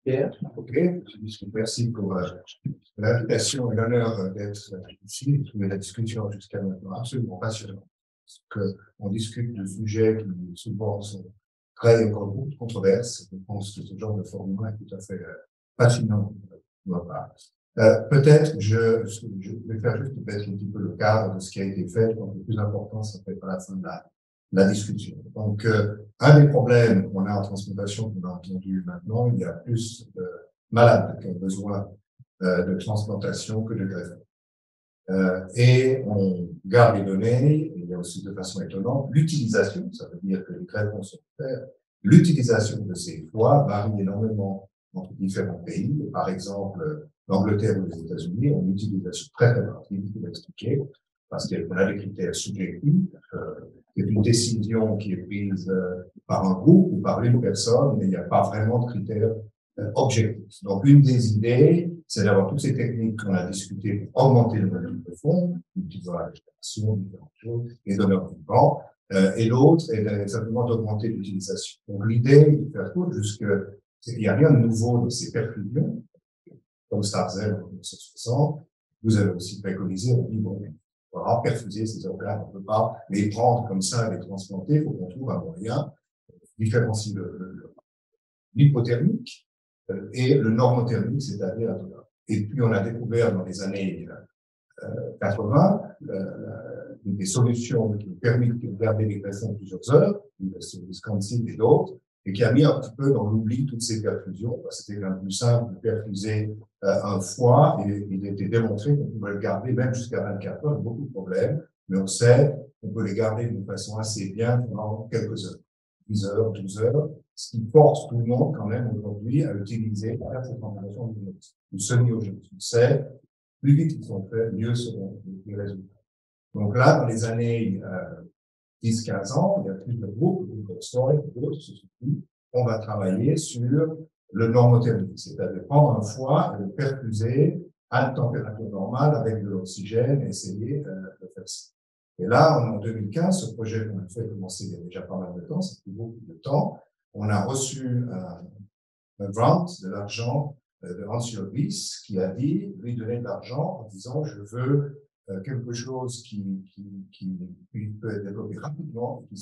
Pierre. Ok, merci pour l'invitation et l'honneur d'être ici. J'ai trouvé la discussion jusqu'à maintenant absolument passionnante. Parce qu'on discute de sujets qui souvent sont très encore beaucoup de controverses. Je pense que ce genre de format est tout à fait fascinant de ma part. Peut-être je vais faire juste peut-être un petit peu le cadre de ce qui a été fait. Donc le plus important, ça peut être à la fin de la discussion. Donc, un des problèmes qu'on a en transplantation, qu'on a entendu maintenant, il y a plus de malades qui ont besoin de transplantation que de greffons. Et on garde les données, il y a aussi de façon étonnante, l'utilisation, ça veut dire que les greffons sont faits, l'utilisation de ces foies varie énormément entre différents pays. Par exemple, l'Angleterre ou les États-Unis ont une utilisation très relative, je vais expliquer, parce qu'on a des critères subjectifs. C'est une décision qui est prise par un groupe ou par une personne, mais il n'y a pas vraiment de critères objectifs. Donc, une des idées, c'est d'avoir toutes ces techniques qu'on a discutées pour augmenter le volume de fonds, utilisant la régénération, différentes choses, les donneurs vivants, et l'autre est simplement d'augmenter l'utilisation. Donc, l'idée de faire court, il n'y a rien de nouveau dans ces perfusions, comme Starzel en 1960. Vous avez aussi préconisé, on dit, bon, on va perfuser ces organes, on ne peut pas les prendre comme ça et les transplanter, il faut qu'on trouve un moyen de différencier l'hypothermique et le normothermique, c'est-à-dire et puis on a découvert dans les années 80 des solutions qui permettent de garder les greffons plusieurs heures, l'Université de Wisconsin et d'autres, et qui a mis un petit peu dans l'oubli toutes ces perfusions. C'était un plus simple de perfuser un foie, et il était démontré qu'on pouvait le garder même jusqu'à 24 heures, beaucoup de problèmes, mais on sait qu'on peut les garder d'une façon assez bien pendant quelques heures, 10 heures, 12 heures, ce qui force tout le monde quand même aujourd'hui à utiliser cette formulation du semi-augenose. On sait, plus vite ils sont faits, mieux seront les résultats. Donc là, dans les années 10-15 ans, il y a plus de groupes, d'autres se sont dit, on va travailler sur le normothermique, c'est-à-dire prendre un foie et le perfuser à une température normale avec de l'oxygène et essayer de faire ça. Et là, en 2015, ce projet qu'on a fait commencer il y a déjà pas mal de temps, ça fait beaucoup de temps, on a reçu un grant, de l'argent de Hans Jörgis, qui a dit, lui donner de l'argent en disant, je veux quelque chose qui peut être développé rapidement, qui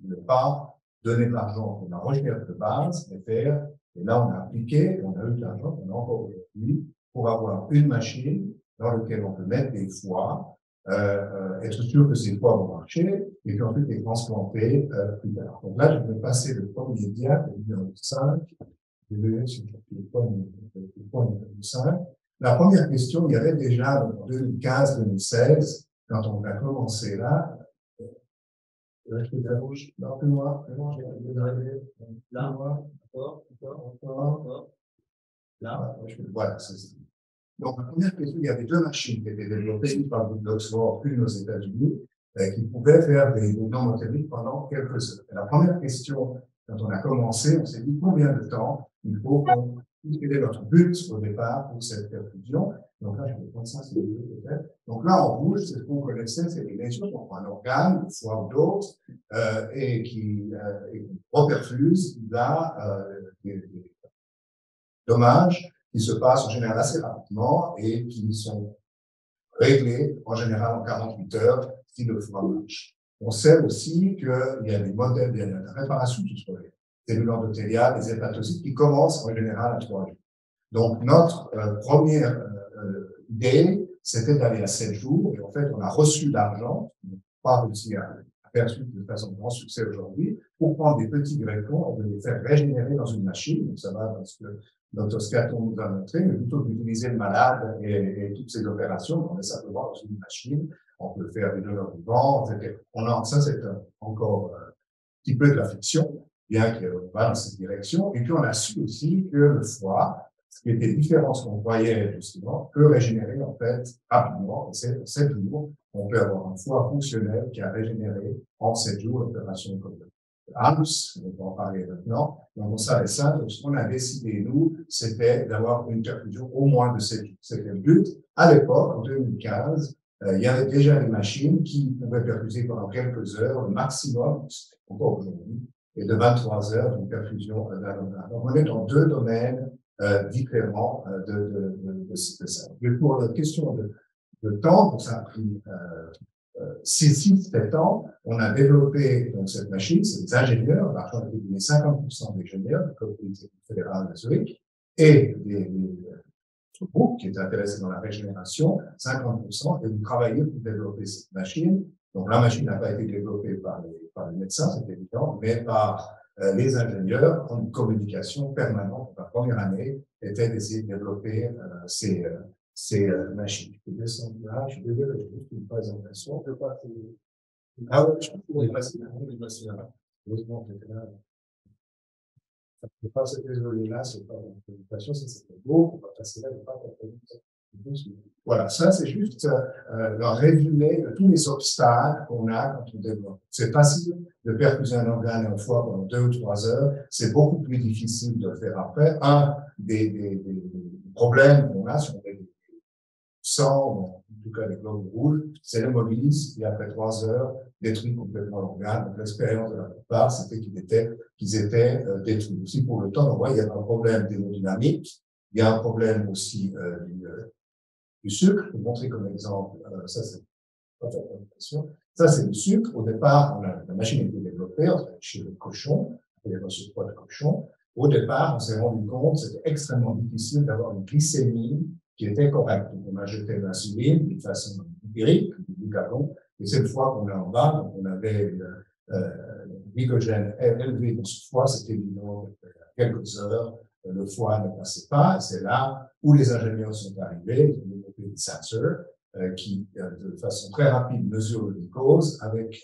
ne veut pas donner de l'argent pour la recherche de base, et là on a appliqué, on a eu de l'argent, on a encore aujourd'hui, pour avoir une machine dans laquelle on peut mettre des foies, être sûr que ces foies vont marcher, et puis ensuite les transplanter plus tard. Donc là, je vais passer le premier diapo, le numéro 5, désolé, c'est le point numéro 5. La première question, il y avait déjà en 2015-2016, quand on a commencé là, je vais la rouge, non, plus loin, là, encore, là, voilà, c'est ça. Donc, la première question, il y avait deux machines qui étaient développées, une par le groupe d'Oxford, une aux États-Unis, qui pouvaient faire des normothermiques pendant quelques heures. Et la première question, quand on a commencé, on s'est dit combien de temps il faut qu'on quel est notre but au départ pour cette perfusion. Donc là, je vais prendre ça, c'est le but peut-être. Donc là, en rouge, c'est ce qu'on connaissait, c'est les lésions, on prend un organe, une foie ou d'autres, et qui reperfuse, il a des dommages qui se passent en général assez rapidement et qui sont réglés en général en 48 heures si le foie marche. On sait aussi qu'il y a des modèles de réparation sur les cellules endothéliales, les hépatocytes qui commencent en général à 3 jours. Donc notre première idée, c'était d'aller à 7 jours et en fait on a reçu l'argent, on n'a pas réussi à faire suite de façon de grand succès aujourd'hui, pour prendre des petits greffons et de les faire régénérer dans une machine. Donc ça va parce que Dr. Scaton nous a montré, mais plutôt d'utiliser le malade et toutes ces opérations, on est simplement dans une machine, on peut faire des donneurs vivants, etc. Ça c'est encore un petit peu de la fiction, bien qu'on va dans cette direction. Et puis on a su aussi que le foie, ce qui était différent de ce qu'on voyait justement, peut régénérer en fait rapidement. C'est 7 jours, on peut avoir un foie fonctionnel qui a régénéré en 7 jours l'opération comme ALS, on va en parler maintenant. Donc, on savait ça. Donc, ce qu'on a décidé, nous, c'était d'avoir une perfusion au moins de 7 jours. C'était le but. À l'époque, en 2015, il y avait déjà des machines qui pouvaient perfuser pendant quelques heures, le maximum, encore aujourd'hui. et de 23 heures d'une perfusion d'un organe. Donc, on est dans deux domaines différents de ça. Mais pour la question de temps, donc ça a pris 6-7 ans, on a développé donc, cette machine, c'est des ingénieurs, l'argent a été donné 50% d'ingénieurs de la Polytechnique fédérale de Zurich, et des groupes qui étaient intéressés dans la régénération, 50%, et vous travaillez pour développer cette machine. Donc la machine n'a pas été développée par les médecins, c'est évident, mais par les ingénieurs en communication permanente. La première année était d'essayer de développer ces machines. Je peux descendre là, je suis désolé, j'ai juste une présentation. Je peux pas. Ah oui, je peux pas passer là. Heureusement, j'étais là. Ça ne peut pas se désoler là, c'est pas une présentation, c'est beau, on va passer là, il n'y a pas de. Voilà, ça c'est juste le résumé de tous les obstacles qu'on a quand on développe. C'est facile de perfuser un organe une fois pendant 2 ou 3 heures, c'est beaucoup plus difficile de le faire après. Un des problèmes qu'on a, si on fait du sang, en tout cas les globes rouges, c'est l'hémolyse, et après 3 heures, détruit complètement l'organe. Donc l'expérience de la plupart, c'était qu'ils étaient détruits. Aussi pour le temps, on voit, il y a un problème d'hémodynamique, il y a un problème aussi du sucre. Je vais vous montrer comme exemple, ça c'est pas faire présentation. Ça c'est le sucre. Au départ, la machine a été développée chez le cochon, les surpoids de cochon. Au départ, on s'est rendu compte que c'était extrêmement difficile d'avoir une glycémie qui était correcte. Donc, on a jeté l'insuline de façon empirique, du glucagon, et cette fois qu'on est en bas, donc on avait glycogène élevé dans ce foie, c'était évident, quelques heures, le foie ne passait pas, et c'est là où les ingénieurs sont arrivés, ils ont développé des sensors qui, de façon très rapide, mesurent le glucose avec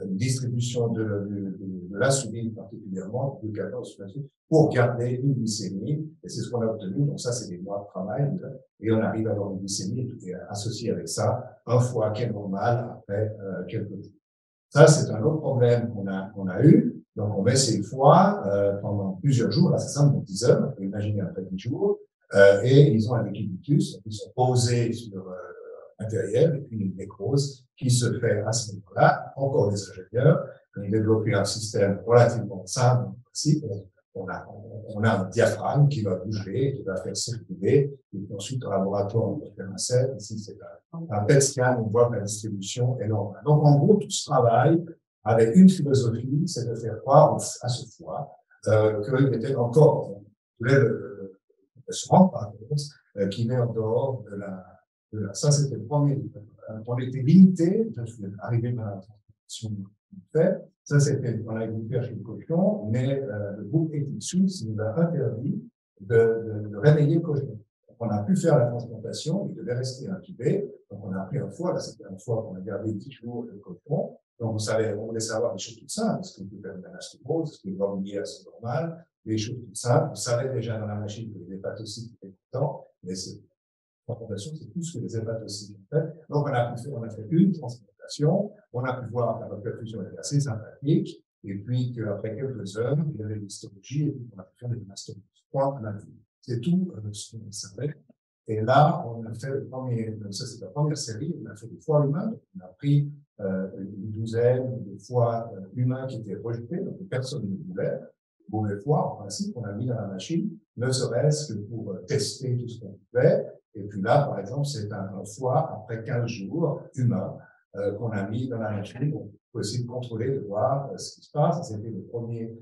une distribution de l'insuline particulièrement, du glucagon, pour garder une glycémie, et c'est ce qu'on a obtenu. Donc ça, c'est des mois de travail, et on arrive à avoir une glycémie et associé avec ça un foie qui est normal après quelques jours. Ça, c'est un autre problème qu'on a eu. Donc, on met ces foies pendant plusieurs jours, là, c'est simple, 10 heures, on peut imaginer après 10 jours, et ils ont un décubitus, ils sont posés sur intérieur, et puis une nécrose qui se fait à ce moment-là. Encore des ingénieurs qui ont développé un système relativement simple, aussi. On a un diaphragme qui va bouger, qui va faire circuler, et puis ensuite, au laboratoire, on peut faire un set. Ici, c'est un PET scan, on voit que la distribution est normale. Donc, en gros, tout ce travail avait une philosophie, c'est de faire croire à ce foie qu'il était encore, on voulait se rendre par contre, qu'il est en dehors de la. Ça, c'était le premier. On était limité, je suis arrivé dans la transportation fait. Ça, c'était, on a été faire chez le cochon, mais le groupe Ethic Suisse nous a interdit de réveiller le cochon. Donc, on a pu faire la transplantation, il devait rester intubé. Donc, on a pris un foie, là, c'était un foie qu'on a gardé 10 jours le cochon. Donc, on voulait savoir des choses toutes simples. Est-ce qu'on peut faire une anastomose? Est-ce qu'il va oublier à ce normal? Des choses toutes simples. On savait déjà dans la machine que les hépatocytes étaient contents, mais c'est transplantation, c'est plus que les hépatocytes, en fait. Donc, on a fait une transplantation, on a pu voir que la perfusion était assez sympathique, et puis qu'après quelques heures, il y avait une histologie, et puis on a pu faire des mastomoses. Point à la vie. C'est tout ce qu'on savait. Et là, on a fait ça c'est la première série, on a fait des foies humains, donc on a pris une douzaine de foies humains qui étaient rejetés, donc personne ne voulait. Mauvais foie, en principe, on a mis dans la machine, ne serait-ce que pour tester tout ce qu'on pouvait. Et puis là, par exemple, c'est un foie après 15 jours humain qu'on a mis dans la machine pour essayer de contrôler, de voir ce qui se passe. C'était le premier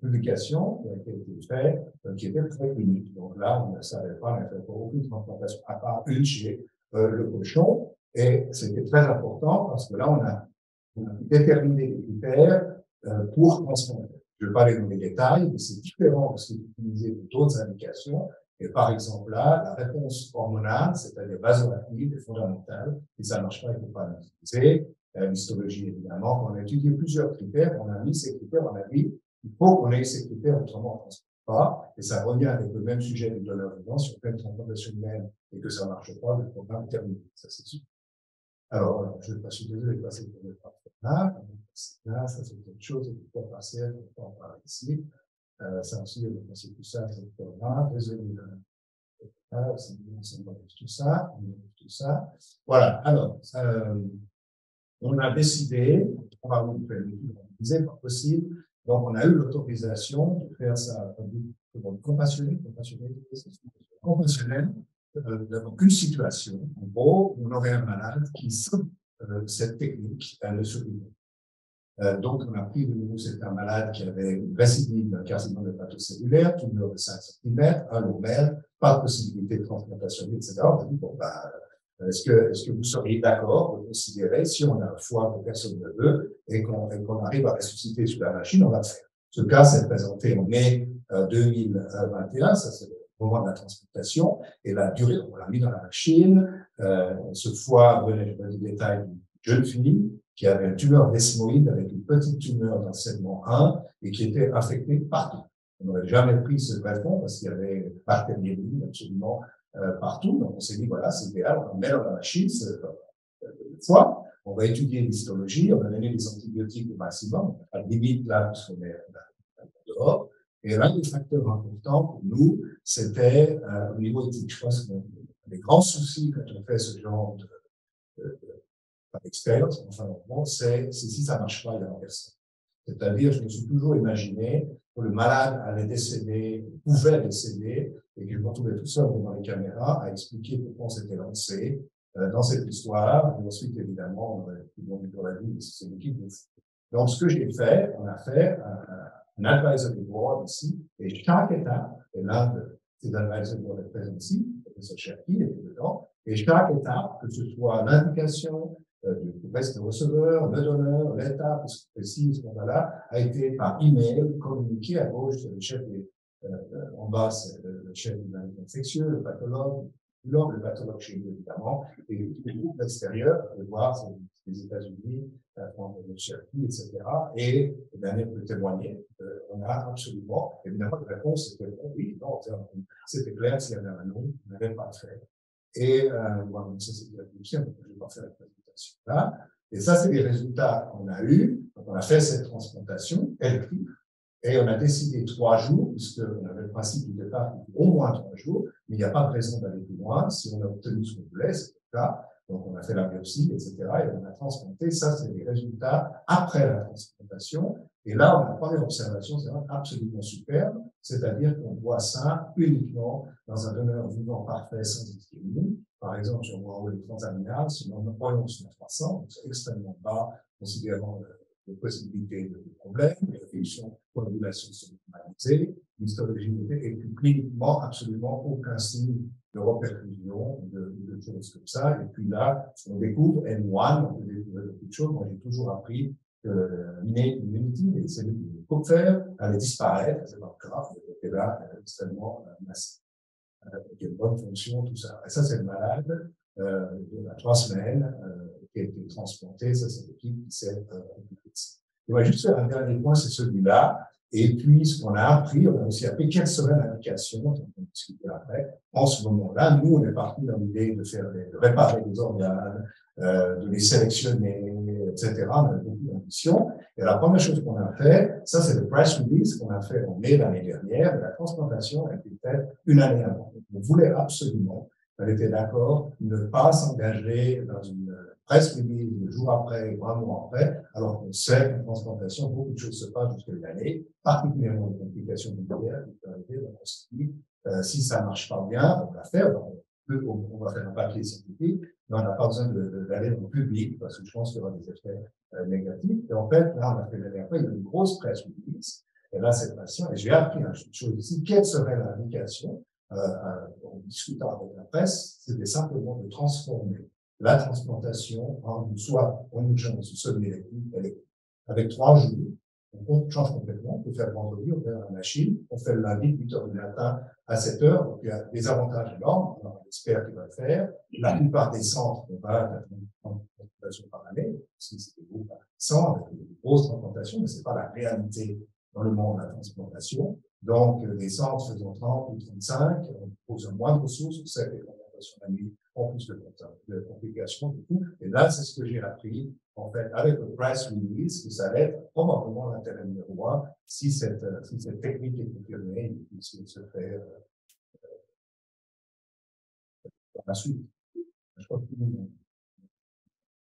publication qui a été faite, qui était très clinique. Donc là, on ne savait pas, on n'a fait aucune transplantation à part une chez le cochon. Et c'était très important parce que là, on a déterminé les critères pour transplanter. Je ne vais pas aller dans les détails, mais c'est différent de ce qui est utilisé pour d'autres indications. Et par exemple, là, la réponse hormonale, c'est-à-dire vasoactive, est fondamentale. Si ça ne marche pas, il ne faut pas l'utiliser. L'histologie, évidemment. On a étudié plusieurs critères. On a mis ces critères, on a dit, il faut qu'on ait ces critères, autrement on ne transporte pas. Et ça revient avec le même sujet du donneur vivant. Si on fait une transplantation humaine et que ça ne marche pas, le programme est terminé. Ça, c'est sûr. Alors, je suis désolé de passer pour le partenaire. Là, ça, c'est autre chose. Il faut passer, on peut en parler ici. Ça aussi, c'est tout ça, c'est tout ça. Désolé. C'est tout ça. Tout ça. Voilà. Alors, on a décidé, on va vous faire une étude, on disait pas possible Donc, on a eu l'autorisation de faire ça compassionnel, donc une situation, en gros, où on aurait un malade qui, sans cette technique, ne survivait. Donc, on a pris de nouveau, c'était un malade qui avait une récidive d'un carcinome hépatocellulaire, tumeur de 5 cm, un lomèle, pas de possibilité de transplantation, etc. On a dit, bon, est-ce que vous seriez d'accord de considérer, si on a un foie que personne ne veut et qu'on arrive à ressusciter sur la machine, on va le faire. Ce cas s'est présenté en mai 2021, ça c'est le moment de la transplantation, et la durée, on l'a mis dans la machine. Ce foie venait du détail d'une jeune fille qui avait une tumeur desmoïde avec une petite tumeur dans le segment 1 et qui était affectée partout. On n'aurait jamais pris ce greffon parce qu'il y avait bactériémie absolument partout. Donc on s'est dit, voilà, c'est idéal, on met dans la machine le foie, on va étudier l'histologie, on va donner des antibiotiques au maximum, à la limite là, parce qu'on est dehors. Et l'un des facteurs importants pour nous, c'était au niveau éthique. Je pense que les grands soucis quand on fait ce genre d'expérience, enfin, bon, c'est si ça marche pas, il y a personne. C'est-à-dire, je me suis toujours imaginé que le malade allait décéder, pouvait décéder, et que je me retrouvais tout seul devant les caméras à expliquer pourquoi on s'était lancé dans cette histoire. Et ensuite, évidemment, tout le monde aurait dit, c'est une équipe de fou. Donc, ce que j'ai fait, on a fait un advisory board ici, et chaque étape, et l'un de ces advisory boards est présent ici, le professeur Cherki était dedans, et chaque étape, que ce soit l'indication, du reste receveur, le donneur, l'étape précise qu'on a là, a été par email communiqué à gauche, c'est le chef en bas, c'est le chef du maladie infectieux, le pathologue, le pathologue chez nous, évidemment, et les groupes extérieurs, vous pouvez voir, c'est les États-Unis, la France, le Cherki, etc. Et Daniel peut témoigner, on a absolument, évidemment, la réponse c'était oui, non, c'était clair, s'il y avait un nom, on n'avait pas fait. Et bon, ça c'est de la production, donc je vais pas faire la présentation là. Et ça, c'est les résultats qu'on a eus. Donc, on a fait cette transplantation électrique et on a décidé 3 jours, puisqu'on avait le principe du départ au moins 3 jours, mais il n'y a pas de raison d'aller plus loin. Si on a obtenu ce qu'on voulait, c'est le cas. Donc, on a fait la biopsie, etc. et on a transplanté. Ça, c'est les résultats après la transplantation. Et là, on a la première observation, c'est absolument superbe, c'est-à-dire qu'on voit ça uniquement dans un donneur vivant parfait sans ischémie. Par exemple, sur moi, les transaminales, si on voyons sur 300, donc c'est extrêmement bas, considérant les possibilités de problèmes, les réflexions, coagulation sont normalisées, l'histologie et puis cliniquement, absolument aucun signe de reperfusion, de choses comme ça. Et puis là, on découvre N1, on peut découvrir beaucoup de choses. Moi, j'ai toujours appris que l'innate immunity, les cellules de Kupfer, allaient disparaître, c'est pas grave, et là, extrêmement massif. Avec une bonne fonction, tout ça. Et ça, c'est le malade de la 3 semaines qui a été transplanté. Ça, c'est l'équipe qui s'est occupée de ça. Et on va juste faire un dernier point, c'est celui-là. Et puis, ce qu'on a appris, on a aussi appris quelle serait l'indication, dont on va discuter après. En ce moment-là, nous, on est parti dans l'idée de réparer les organes, de les sélectionner, etc. On avait beaucoup d'ambition. Et la première chose qu'on a fait, ça, c'est le press release qu'on a fait en mai l'année dernière. La transplantation a été faite une année avant. On voulait absolument, on était d'accord, ne pas s'engager dans une presse release le jour après, 3 mois après, alors qu'on sait qu'en transplantation, beaucoup de choses se passent jusqu'à une année, particulièrement les complications nucléaires qui peuvent arriver. Donc, on se dit, si ça marche pas bien, on va faire, on va faire un papier scientifique, mais on n'a pas besoin d'aller dans le public, parce que je pense qu'il y aura des effets négatifs. Et en fait, là, on a fait l'année après, il y a une grosse presse release. Et là, cette patient, et j'ai appris une chose ici, quelle serait l'indication en discutant avec la presse, c'était simplement de transformer la transplantation en soit en urgence semi-élective, avec 3 jours. Donc, on change complètement. On peut faire le vendredi, on fait la machine, on fait le lundi, 8 heures du matin à 7 heures. Donc, il y a des avantages énormes. On a un expert qui va le faire. La plupart des centres, on va à une transplantation par année, si c'est des groupes à 100, avec des grosses transplantations, mais c'est pas la réalité dans le monde de la transplantation. Donc, des centres faisant 30 ou 35, on pose un moins de ressources, on sait que les transplantations la nuit ont plus de complications, du coup. Et là, c'est ce que j'ai appris, en fait, avec le press release, que ça allait être probablement l'intérêt numéro 1 si cette technique est confirmée et puis si elle se fait dans la suite. Je crois que une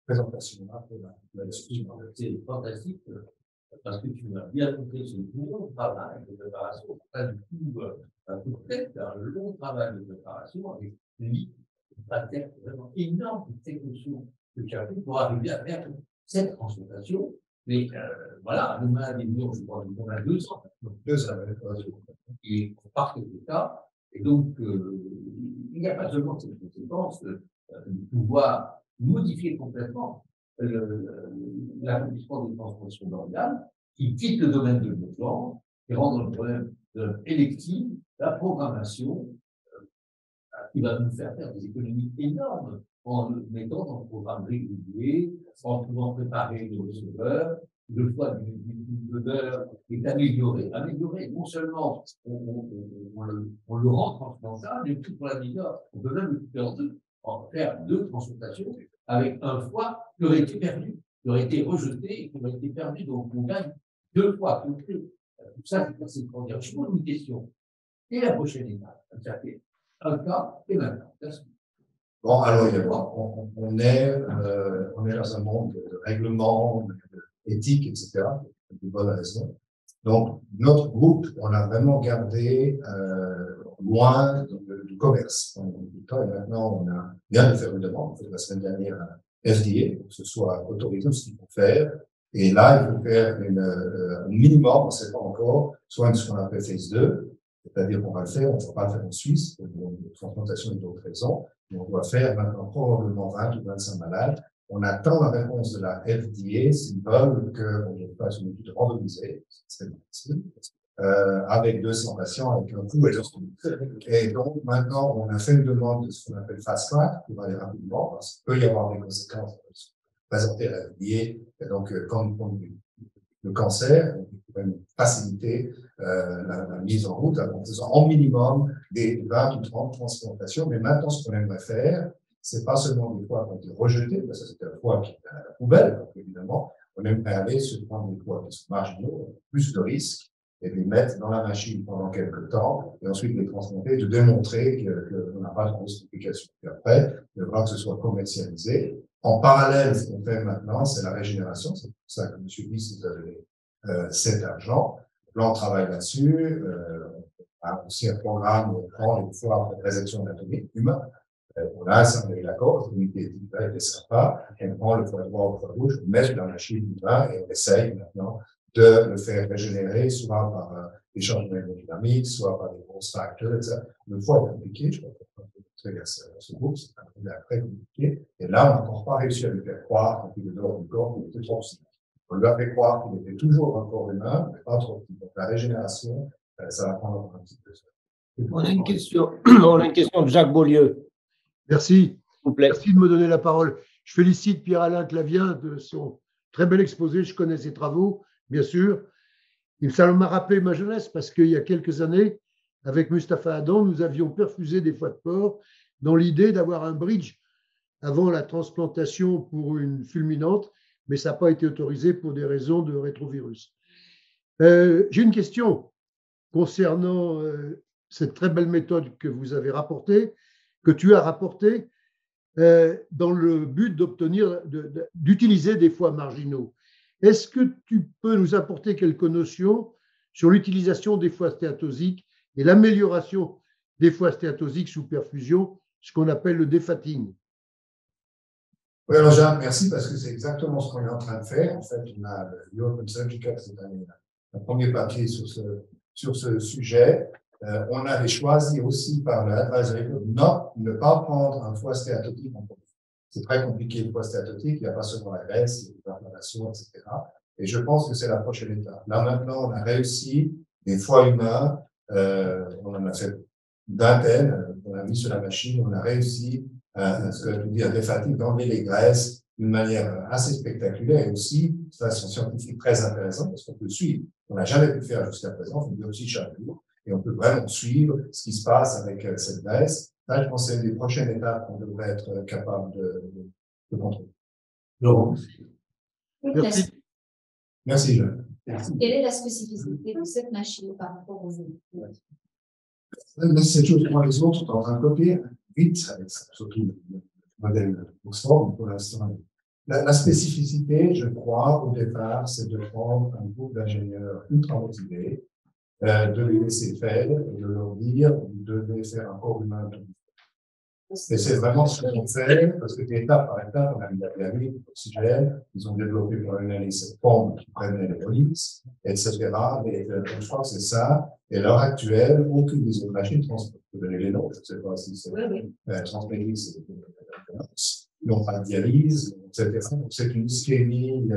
présentation là pour la discussion. C'est fantastique. parce que tu m'as bien compris, c'est un long travail de préparation, pas du tout un coup de tête, c'est un long travail de préparation avec lui, un texte vraiment énorme de techniques que tu as fait pour arriver à faire cette transmutation. Mais voilà, nous avons des millions, je crois, on a 200. 200, et on part de l'État. Et donc, il n'y a pas seulement cette conséquence de pouvoir modifier complètement l'accomplissement des transformations d'organes qui quitte le domaine de l'urgence et rendre le problème électif, la programmation, qui va nous faire des économies énormes en le mettant dans le programme régulier, en pouvant préparer le receveur. Le choix du donneur est amélioré. Amélioré, non seulement on le rend transplantable, mais tout pour la meilleure. On peut même le faire faire deux consultations avec un foie qui aurait été perdu, qui aurait été rejeté et qui aurait été perdu. Donc on gagne 2 fois. Tout ça, c'est pour dire. Je pose une question. Et la prochaine étape, c'est un cas et maintenant. Bon, alors, on est dans un monde de règlements, d'éthique, etc., pour de bonnes raisons. Donc, notre groupe, on a vraiment gardé loin du commerce. Et maintenant, on vient de faire une demande, la semaine dernière, à FDA, pour que ce soit autorisé, ce qu'il faut faire. Et là, il faut faire un minimum, on ne sait pas encore, soit ce qu'on appelle phase 2, c'est-à-dire qu'on va le faire, on ne va pas le faire en Suisse, pour une transplantation et d'autres raisons, mais on doit faire maintenant probablement 20 ou 25 malades. On attend la réponse de la FDA s'ils veulent qu'on fasse une étude randomisée, c'est difficile, avec 200 patients, avec un coût et donc, maintenant, on a fait une demande de ce qu'on appelle fast track pour aller rapidement, parce qu'il peut y avoir des conséquences présentées à la FDA. Et donc, quand le cancer, on peut même faciliter la mise en route en faisant en minimum des 20 ou 30 transplantations. Mais maintenant, ce qu'on aimerait faire, c'est pas seulement des foies qui ont été rejetés, parce que c'est un foie qui est à la poubelle, donc évidemment, on aimerait aller se prendre des foies qui sont marginaux, plus de risques, et les mettre dans la machine pendant quelques temps, et ensuite les transplanter, de démontrer qu'on n'a pas de grosses complications. Puis après, il faudra que ce soit commercialisé. En parallèle, ce qu'on fait maintenant, c'est la régénération. C'est pour ça que M. Biss nous a donné cet argent. Là, on travaille là-dessus. On a aussi un programme où on prend les foies de résection anatomique humain. On a ça, on est d'accord, l'unité est sympa. On prend le foie droit au foie gauche, on le met dans la machine humain et on essaye maintenant de le faire régénérer, soit par des changements hémodynamiques, soit par des grosses facteurs, etc. Le foie est compliqué, je crois qu'on peut montrer à ce groupe, c'est un problème très compliqué. Et là, on n'a encore pas réussi à lui faire croire, quand il est dehors du corps, qu'il était trop petit. On lui a fait croire qu'il était toujours un corps humain, mais pas trop petit. Donc la régénération, ça va prendre encore un petit peu. On a une question de Jacques Beaulieu. Merci. S'il vous plaît. Merci de me donner la parole. Je félicite Pierre-Alain Clavien de son très bel exposé. Je connais ses travaux, bien sûr. Et ça m'a rappelé ma jeunesse parce qu'il y a quelques années, avec Mustapha Adam, nous avions perfusé des foies de porc dans l'idée d'avoir un bridge avant la transplantation pour une fulminante, mais ça n'a pas été autorisé pour des raisons de rétrovirus. J'ai une question concernant cette très belle méthode que vous avez rapportée, que tu as rapportée, dans le but d'utiliser des foies marginaux. Est-ce que tu peux nous apporter quelques notions sur l'utilisation des foies stéatosiques et l'amélioration des foies stéatosiques sous perfusion, ce qu'on appelle le defatting? Oui, alors Jean, merci parce que c'est exactement ce qu'on est en train de faire. En fait, on a le European Surgical cette année, un premier papier sur ce sujet. On avait choisi aussi par l'advisory de ne pas prendre un foie stéatotique en premier. C'est très compliqué le foie stéatotique, il n'y a pas seulement la graisse, il y a des inflammations, etc. Et je pense que c'est la prochaine étape. Là maintenant, on a réussi des foies humains, on en a fait une vingtaine, on a mis sur la machine, on a réussi ce que je dis, un defatting, d'enlever les graisses d'une manière assez spectaculaire et aussi de façon scientifique très intéressante parce qu'on peut suivre. On n'a jamais pu le faire jusqu'à présent, on fait une biopsie chaque jour. Et on peut vraiment suivre ce qui se passe avec cette graisse. Là, je pense que c'est une des prochaines étapes qu'on devrait être capable de contrôler. Laurent. Merci. Merci, Jean. Quelle est la spécificité de cette machine par rapport aux autres? C'est chose que les autres sont en train de copier vite, avec surtout le modèle Oxford, pour l'instant, La spécificité, je crois, au départ, c'est de prendre un groupe d'ingénieurs ultra motivés, de les laisser faire et de leur dire, vous devez faire un corps humain. Et c'est vraiment ce qu'on fait, parce que étape par étape, on a mis la pyramide, l'oxygène, ils ont développé pendant une année cette pompe qui prenait les polices, etc. Et je crois que c'est ça. Et à l'heure actuelle, aucune des autres machines transporte les noms, je ne sais pas si c'est Transmedic, c'est ils n'ont pas de dialyse, etc. Donc c'est une ischémie,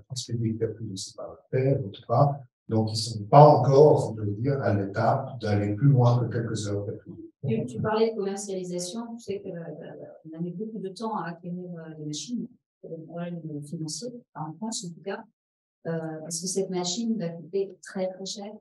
Transmedic qui a plus de séparataire, d'autre part. Donc ils ne sont pas encore, si je veux dire, à l'étape d'aller plus loin que quelques heures per jour. Tu parlais de commercialisation, tu sais qu'on a mis beaucoup de temps à acquérir les machines, pour des problèmes financiers, en France en tout cas, parce que cette machine va coûter très très cher.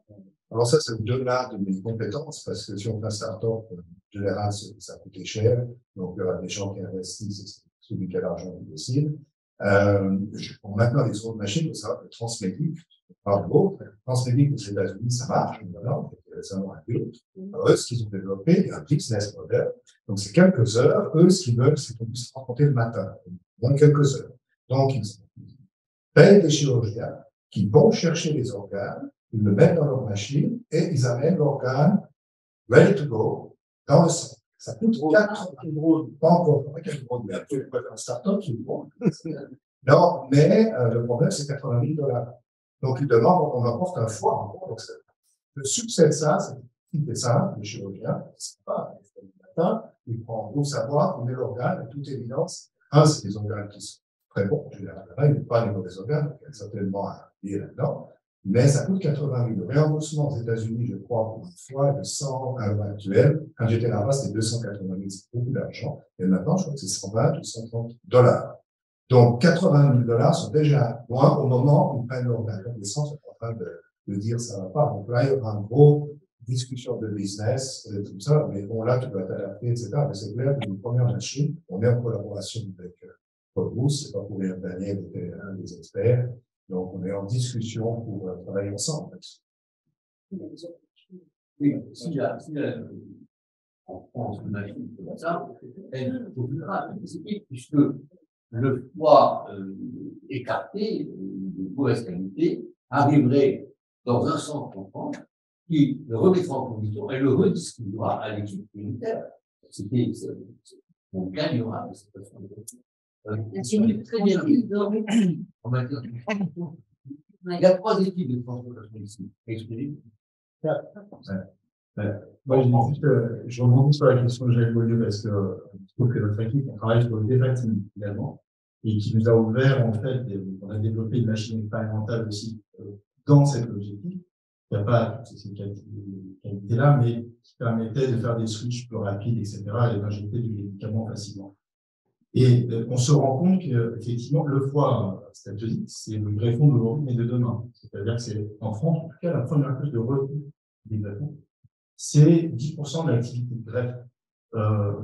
Alors ça, c'est au-delà de mes compétences, parce que si on fait un start-up, en général, ça coûte cher, donc il y aura des gens qui investissent, c'est celui qui a l'argent qui décide. Maintenant, les autres machines, ça va, Transmedic, par d'autres, Transmedic aux États-Unis, ça marche, voilà, récemment un pilote. Alors, eux, ce qu'ils ont développé, un business model. Donc, c'est quelques heures. Eux, ce qu'ils veulent, c'est qu'on puisse se rencontrer le matin, dans quelques heures. Donc, ils payent des chirurgiens qui vont chercher les organes, ils le mettent dans leur machine et ils amènent l'organe ready to go dans le centre. Ça coûte 4 euros, pas encore 4 euros, mais après, un start-up, c'est bon. Non, mais le problème, c'est $80 000. Donc, ils demandent, on apporte un foie encore. Donc, le succès de ça, c'est qu'il fait ça, le chirurgien, c'est pas, le matin, il prend un gros savoir, il met l'organe, de toute évidence. C'est des organes qui sont très bons, en général. Il n'y a pas des mauvais organes, il y a certainement un billet là-dedans. Mais ça coûte 80 000. Réemboursement aux États-Unis, je crois, pour une fois, de 100 à l'heure actuelle. Quand j'étais là-bas, c'était 280 000, c'est beaucoup d'argent. Et maintenant, je crois que c'est 120 ou $130. Donc, 80 000 sont déjà loin au moment où ils prennent l'organe. Les gens sont en train de dire ça va pas. Donc là, il y aura une grosse discussion de business, tout ça. Mais bon, là, tu dois t'adapter, etc. Mais c'est clair que une première machine, on est en collaboration avec Paul Brousse, c'est pas pour rien, Daniel était un des experts. Donc, on est en discussion pour travailler ensemble. Oui, en France, une machine comme ça, elle produira puisque le foie écarté, de mauvaise qualité, arriverait dans un centre en France qui le remettra en condition et le redistribuera à l'équipe militaire. On gagnera de cette façon. Très bien. En matière de transport. Il y a 3 équipes de transportation ici. Expliquez. Moi, je rebondis sur la question de Jacques Beaulieu parce que je trouve que notre équipe, on travaille sur le défatting également et qui nous a ouvert, en fait, on a développé une machine expérimentale aussi dans cet objectif. Il n'y a pas toutes ces qualités-là, mais qui permettait de faire des switches plus rapides, etc., et d'injecter du médicament facilement. Et on se rend compte qu'effectivement, le foie statoïque, c'est le greffon d'aujourd'hui, mais de demain. C'est-à-dire que c'est, en France, en tout cas, la première cause de revenu des greffons, c'est 10% de l'activité de greffe.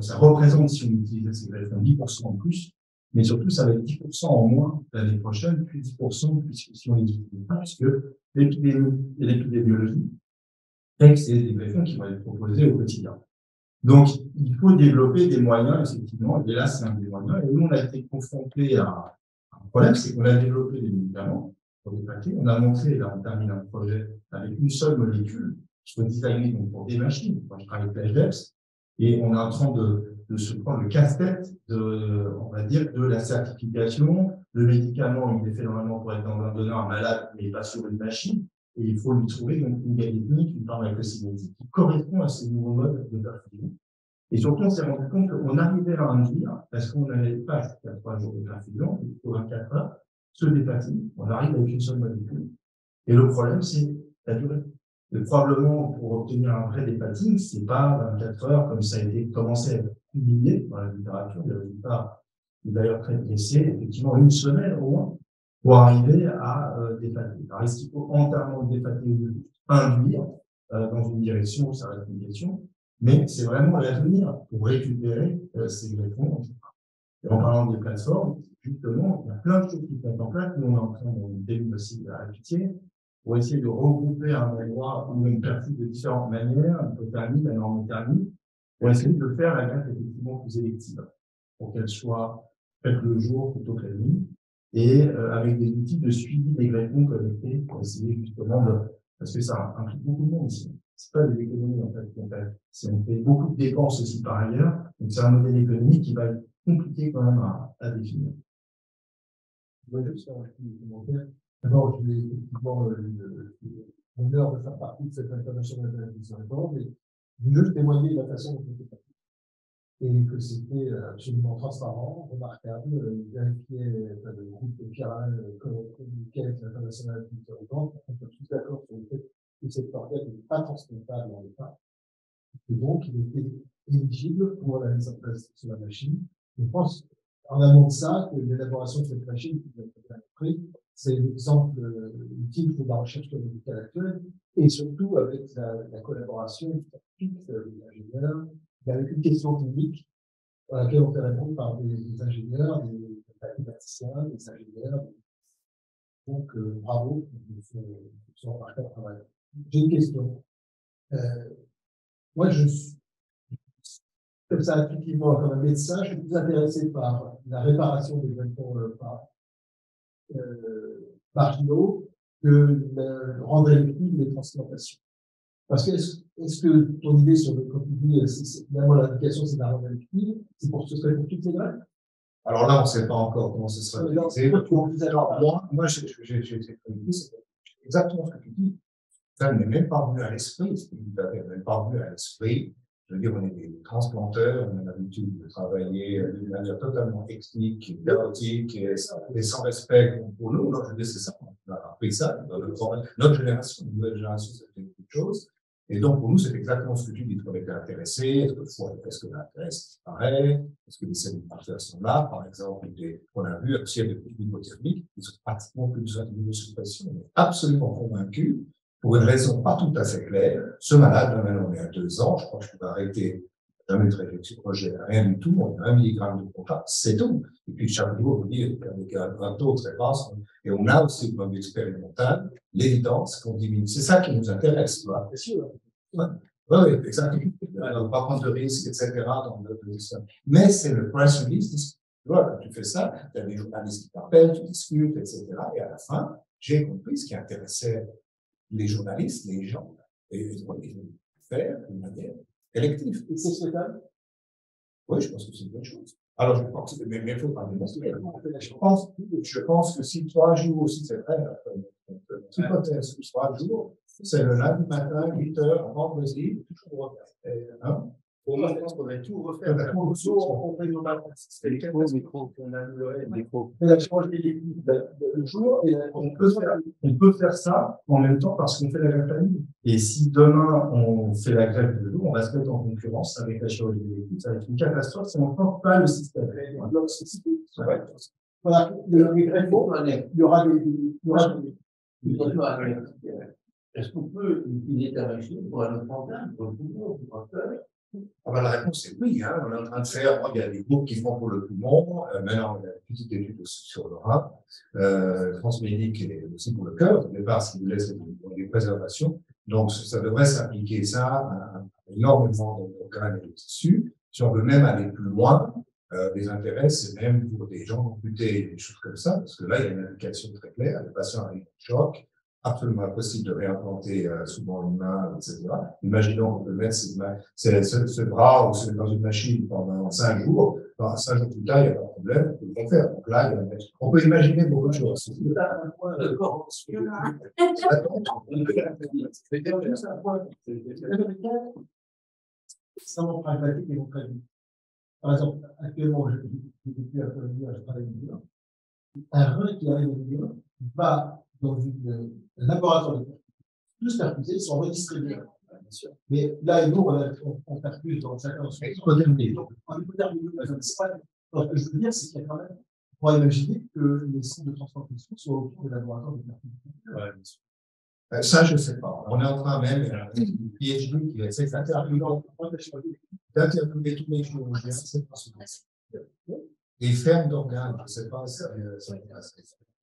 Ça représente, si on utilise ces greffons, 10% en plus, mais surtout, ça va être 10% en moins l'année prochaine, puis 10% si on les utilise pas, puisque l'épidémiologie fait que c'est des greffons qui vont être proposés au quotidien. Donc, il faut développer des moyens, effectivement, et là, c'est un des moyens. Et nous, on a été confrontés à un problème, c'est qu'on a développé des médicaments pour des paquets. On a montré, là, on termine un projet avec une seule molécule, qui soit designée donc pour des machines. Moi, je travaille avec l'HDEPS, et on est en train de se prendre le casse-tête on va dire, de la certification. Le médicament, il est fait normalement pour être dans un donneur malade, mais pas sur une machine. Et il faut lui trouver donc une galiténique, une pharmacocinétique qui correspond à ces nouveaux modes de perfusion. Et surtout, on s'est rendu compte qu'on arrivait à induire, parce qu'on n'avait pas jusqu'à 3 jours de perfusion, et plutôt 24 heures, ce défatine. On arrive avec une seule molécule. Et le problème, c'est la durée. Et probablement, pour obtenir un vrai défatine, c'est pas 24 heures, comme ça a été commencé à être publié dans la littérature. Les résultats sont d'ailleurs très pressés, effectivement, une semaine au moins, pour arriver à défater. Alors, est-ce qu'il faut entièrement défater ou induire dans une direction, ça reste une question, mais c'est vraiment l'avenir pour récupérer ces greffons. Et en parlant des plateformes, justement, il y a plein de choses qui sont en place. Nous, on est en train de début aussi à l'amitié pour essayer de regrouper un endroit où on perfuse de différentes manières, l'hypothermie, la normothermie, pour essayer de faire la greffe effectivement plus élective, pour qu'elle soit faites le jour plutôt que la nuit, et avec des outils de suivi des greffons connectés pour essayer justement de, parce que ça implique beaucoup de monde ici. C'est pas des économies en fait qu'on fait. On fait beaucoup de dépenses aussi par ailleurs, donc c'est un modèle économique qui va être compliqué quand même à définir. Moi, je suis un commentaire. D'abord, je vais effectivement l'honneur de faire partie de cette internationale de la réforme, mais je témoignais de la façon dont c'était fait. Et que c'était absolument transparent, remarquable. Vérifier le groupe de Pierre-Alain communiquait avec l'international de la réforme. On peut tous d'accord sur le fait que cet organe n'est pas transportable dans l'État. Et donc, il était éligible pour la mise en place sur la machine. Je pense, en amont de ça, que l'élaboration de cette machine, qui vous avez appris, c'est l'exemple utile pour la recherche médicale actuelle, et surtout avec la collaboration des ingénieurs, avec une question technique à laquelle on fait répondre par des ingénieurs, des mathématiciens, des ingénieurs. Donc, bravo pour son remarquable travail. J'ai une question. Moi, je suis, comme ça, intuitivement, comme un médecin, je suis plus intéressé par la réparation des greffons marginaux que rendre effectives les transplantations. Parce que, est-ce que ton idée sur le, comme tu dis, l'indication, c'est de la rendre effective, c'est pour ce serait pour toutes les greffes? Alors là, on ne sait pas encore comment ce sera utilisé. Moi, j'ai communiqué, c'est exactement ce que tu dis. Ça n'est même pas venu à l'esprit, ce qui nous avait même pas venu à l'esprit. Je veux dire, on est des transplanteurs, on a l'habitude de travailler d'une manière totalement technique, chaotique et sans respect pour nous. Donc, je veux dire, c'est ça, on a appris ça dans notre génération, une nouvelle génération, ça fait beaucoup de choses. Et donc, pour nous, c'est exactement ce que tu dis. On était intéressés. Est-ce que l'intérêt disparaît? Est-ce que les cellules marqueurs sont là? Par exemple, on a vu aussi avec les hypothermiques, ils ont pratiquement plus besoin d'immunosuppression. On est absolument convaincus, pour une raison pas tout à fait claire. Ce malade, maintenant, on est à 2 ans. Je crois que je peux arrêter jamais de réflexion projet, rien du tout. On a 1 milligramme de contact, c'est tout. Et puis, chaque jour, vous dire qu'avec un taux très bas, et on a aussi, au niveau expérimental, l'évidence qu'on diminue. C'est ça qui nous intéresse, tu vois. C'est sûr. Oui, exactement. On ne pas prendre de risques, etc. dans le système. Mais c'est le press release. Tu vois, quand tu fais ça, tu as des journalistes qui t'appellent, tu discutes, etc. Et à la fin, j'ai compris ce qui intéressait les journalistes, les gens, et ils vont faire d'une manière élective. Et c'est souhaitable? Oui, je pense que c'est une bonne chose. Alors, je pense, mais il faut pas démontrer. Je pense que si 3 jours aussi, c'est vrai, notre hypothèse, que 3 jours, c'est le lundi matin, 8 heures, vendredi, toujours refaire. Pour moi, je pense qu'on va tout refaire. On fait globalement. C'est les micro qu'on a amélioré. On a changé l'équipe le jour et on peut faire ça en même temps parce qu'on fait la greffe la nuit. Et si demain on fait la greffe de jour, on va se mettre en concurrence avec la chirurgie de l'équipe. Ça va être une catastrophe, c'est encore pas le système. Voilà, les greffons, il y aura Est-ce qu'on peut utiliser ta machine pour un autre organe, pour le poumon, pour un cœur? Ah ben, la réponse est oui. Hein. On est en train de faire, il y a des groupes qui font pour le poumon. Maintenant, il y a une petite étude aussi sur le rein. France Médic et aussi pour le cœur. Au départ, ce qui nous laisse des préservations. Donc, ça devrait s'appliquer ça à énormément d'organes et de tissus. Si on veut même aller plus loin, les intérêts, c'est même pour des gens amputés, des choses comme ça, parce que là, il y a une indication très claire. Le patient arrive en choc. Absolument impossible de réimplanter souvent une main, etc. Imaginons qu'on peut mettre ce bras dans une machine pendant 5 jours. 5 jours plus tard, il n'y a pas de problème, on peut le faire. Donc là, on peut imaginer beaucoup de choses. C'est un point de corruption. C'est vraiment pragmatique et très vite. Par exemple, actuellement, je travaille au milieu. Un rein qui arrive au milieu va dans un laboratoire de tous perfusés, sont redistribués. Mais là, nous, on perfuse dans chacun son hypodermie. Donc, en hypodermie, c'est pas. Ce que je veux dire, c'est qu'il y a quand même. On va imaginer que les centres de transplantation soient autour des laboratoires de perfusation. Ça, je ne sais pas. On est en train même, une PhD qui essaie d'interviewer tous les chirurgiens, c'est pas ce et ferme d'organes, je ne sais pas, je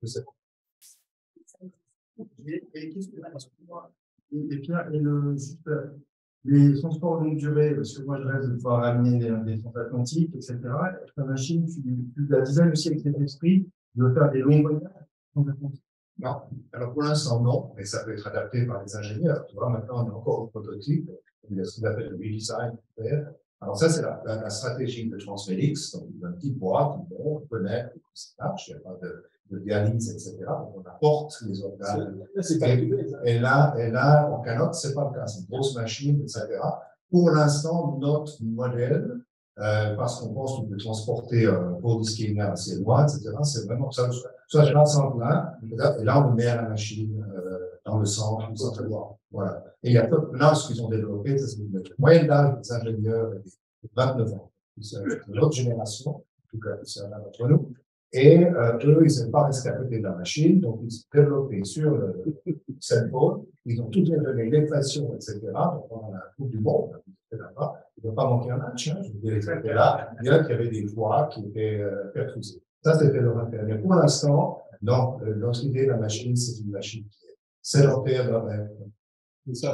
sais pas. Et Pierre, les transports longue durée, parce que moi je rêve de pouvoir amener des transatlantiques, etc. La machine, tu la design aussi avec cet esprit de faire des longs voyages transatlantiques. Non. Alors, pour l'instant, non, mais ça peut être adapté par les ingénieurs. Tu vois, maintenant, on a encore un prototype. Il y a ce qu'on appelle le redesign. Alors, ça, c'est la stratégie de Transmedix. Donc, il y a un petit boîte, on connaît, ça marche, il n'y a pas de dialyse, etc. Donc, on apporte les organes. Et là, en Canada, c'est pas le cas. C'est une grosse machine, etc. Pour l'instant, notre modèle, parce qu'on pense qu'on peut transporter pour d'ischémia assez loin, etc. C'est vraiment ça. Soit j'ai un centre là, et là, on le met à la machine dans le centre, tout simplement. Voilà. Et il y a maintenant, ce qu'ils ont développé, c'est le moyen d'âge des ingénieurs est 29 ans. C'est l'autre génération, en tout cas, c'est là entre nous. Et eux, ils n'aiment pas rester à côté de la machine, donc ils se développé sur le cell phone. Ils ont tout bien donné les pressions, etc. Donc, pendant la Coupe du Monde, là-bas, il ne va pas manquer un match. Hein. Je veux dire, ils étaient là, bien qu'il y avait des voix qui étaient perfusées. Ça, c'était leur intérêt. Mais pour l'instant, non, notre idée de la machine, c'est une machine qui est sédentaire dans la. Je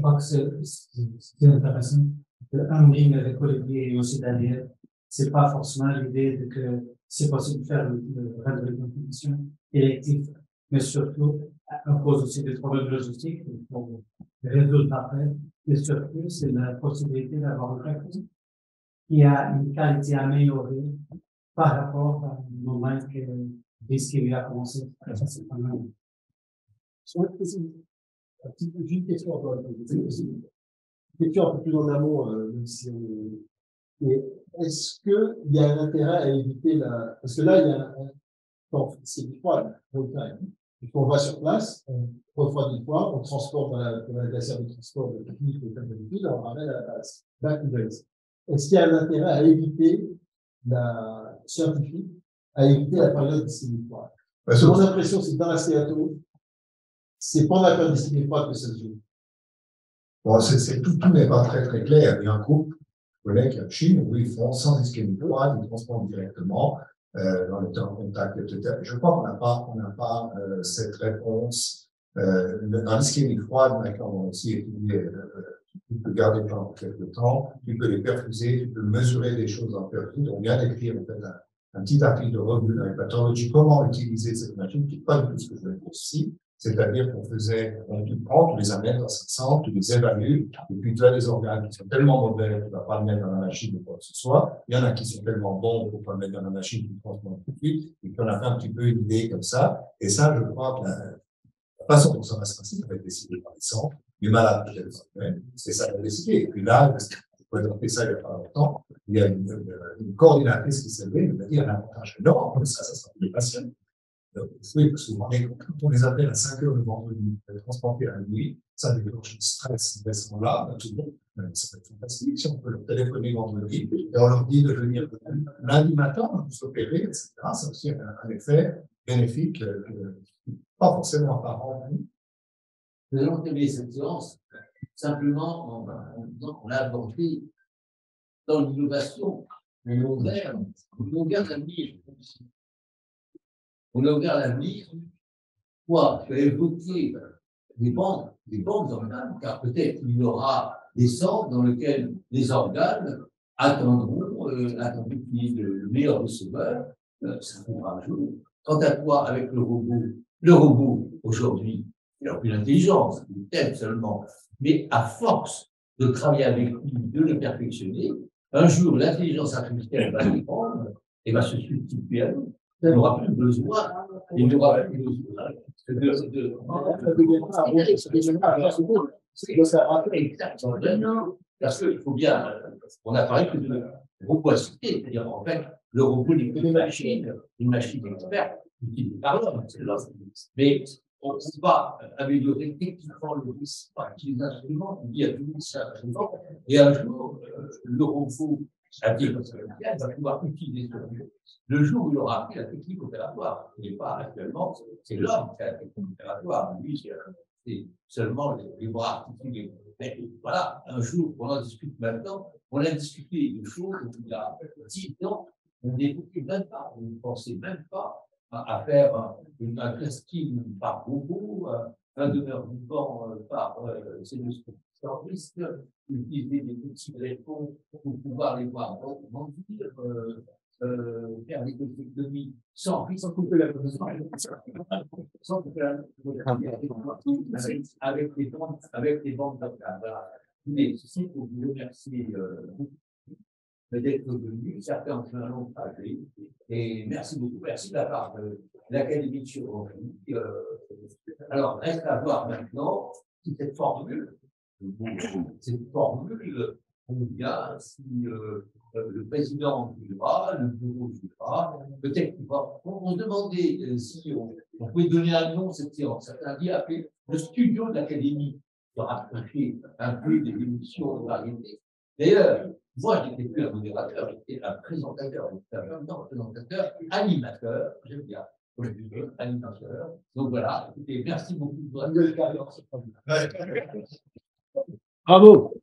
crois que c'est intéressant. En ligne avec Olivier et aussi Daniel, c'est pas forcément l'idée de que c'est possible de faire le rêve de compétition élective, mais surtout à cause aussi des problèmes logistiques pour résoudre après. Et surtout, c'est la possibilité d'avoir un réponse qui a une qualité améliorée par rapport au moment que qu'il a commencé. Ça, c'est pas mal. J'ai une question encore à poser. Une question un peu plus en amont, même si mais est-ce qu'il y a un intérêt à éviter la. Parce que là, il y a c'est du froid, on va sur place, on refroidit le froid, on transporte dans la glacière de transport de technique comme d'habitude, on ramène à la base. Est-ce qu'il y a un intérêt à éviter la scientifique, à éviter la période de semi-froid? Mon impression, c'est que dans la Céato, c'est pendant la période de semi-froid que ça se joue. Bon, tout n'est pas très, très clair. Il y a un groupe collègues en Chine où ils font sans ischémie froide, ils transportent directement dans le temps de contact, etc. Je crois qu'on n'a pas cette réponse. Dans l'ischémie froide, maintenant, on a aussi étudié, tu peux garder les gens pour quelques temps, tu peux les perfuser, tu peux mesurer des choses en perfuse. On vient d'écrire en fait un petit article de revue dans les pathologies, comment utiliser cette machine, qui n'est pas du tout ce que je veux dire ici. C'est-à-dire qu'on tu prends, tu les amènes dans un centre, tu les évalues, et puis tu as des organes qui sont tellement mauvais, tu ne vas pas le mettre dans la machine ou quoi que ce soit. Il y en a qui sont tellement bons, il ne faut pas le mettre dans la machine, tu le transportes tout de suite, et puis on a fait un petit peu une idée comme ça. Et ça, je crois que la façon dont ça va se passer, ça va être décidé par les centres, les malades peut-être, c'est ça va décider. Et puis là, je peux développer ça il n'y a pas longtemps, il y a une coordinatrice qui s'est levée, elle m'a dit un avantage énorme, ça sera pour les patients. Oui, parce que quand on les appelle à 5 heures le vendredi, transporter à la nuit, ça déclenche le stress de ce moment-là, tout le monde. Ça peut être fantastique si on peut leur téléphoner vendredi et on leur dit de venir lundi matin, pour s'opérer, etc. Ça a aussi un effet bénéfique, pas forcément apparent. Nous allons terminer cette séance simplement en disant qu'on a abordé dans l'innovation, on ouvert l'avenir. On a ouvert l'avenir. Quoi? Tu as évoqué des banques d'organes, car peut-être il y aura des centres dans lesquels les organes attendront qu'il y ait le meilleur receveur. Ça arrivera un jour. Quant à toi, avec le robot, aujourd'hui, il n'a plus d'intelligence, il t'aime seulement. Mais à force de travailler avec lui, de le perfectionner, un jour, l'intelligence artificielle va répondre et va se substituer à nous. Il n'aura plus besoin. Il n'aura plus besoin parce qu'il faut bien, on a parlé que de robustité, c'est-à-dire en fait, le robot n'est qu'une machine experte, utilisée par l'homme, mais on va améliorer techniquement le instruments, il y a tout ça, et un jour, le robot va pouvoir utiliser ce robot. Le jour où il aura appris la technique opératoire, il n'est pas actuellement, c'est l'homme qui a la technique opératoire, lui, c'est seulement les bras articulés. Mais voilà, un jour, on en discute maintenant, on a discuté une chose il y a 10 ans, on n'évoquait même pas, on ne pensait même pas à faire un casting par robot, un demeure vivant par ces deux spécialistes, utiliser des outils de réponse pour pouvoir les voir autrement dire, faire des économies sans couper la sans couper la avec des banques d'affaires. Voilà. Mais ceci pour vous remercier d'être venu. Certains ont fait un long trajet. Et merci beaucoup. Merci de la part de l'Académie de chirurgie. Alors, reste à voir maintenant si cette formule, on vient, si le président jugera, le bureau jugera, peut-être qu'il va. On demandait si on pouvait donner un nom à cette séance. Certains dit appeler le studio de l'Académie, de rapprocher un peu des émissions de variété. D'ailleurs, moi, je n'étais plus un modérateur, j'étais un présentateur, animateur, j'aime bien, animateur. Donc voilà, écoutez, merci beaucoup de votre expérience. Bravo.